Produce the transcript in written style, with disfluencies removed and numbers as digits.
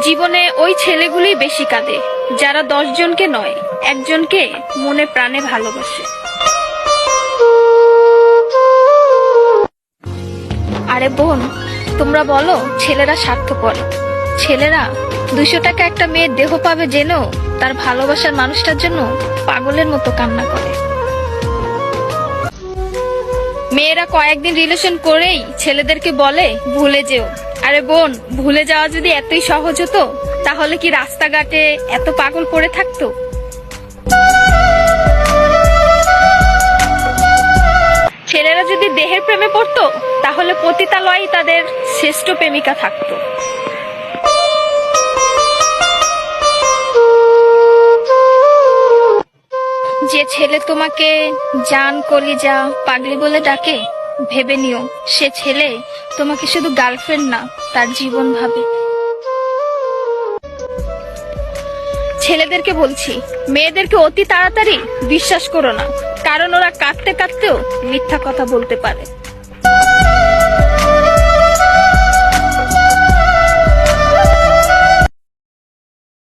জীবনে ওই ছেলেগুলি বেশি কাঁদে যারা 10 জনকে নয়, একজনকে মনে প্রাণে ভালোবাসে। আরে বোন, তোমরা বলো ছেলেরা স্বার্থপর। ছেলেরা 200 টাকা একটা মেয়ের দেহ পাবে জেনেও তার ভালোবাসার মানুষটার জন্য পাগলের মতো কান্না করে। মেয়েরা কয়েকদিন রিলেশন করেই ছেলেদেরকে বলে ভুলে যেও। আরে বোন, ভুলে যাওয়া যদি এতই সহজ হতো তাহলে কি রাস্তাঘাটে এত পাগল পড়ে থাকতো? ছেলেরা যদি দেহের প্রেমে পড়তো তাহলে পতিতালয়েই তাদের শ্রেষ্ঠ প্রেমিকা থাকতো। যে ছেলে তোমাকে জান, কলিজা, পাগলি বলে ডাকে, ভেবে নিও সে ছেলে তোমাকে শুধু গার্লফ্রেন্ড না, তার জীবন ভাবে। ছেলেদেরকে বলছি, মেয়েদেরকে অতি তাড়াতাড়ি বিশ্বাস করো না, কারণ ওরা কাঁদতে কাঁদতেও মিথ্যা কথা বলতে পারে।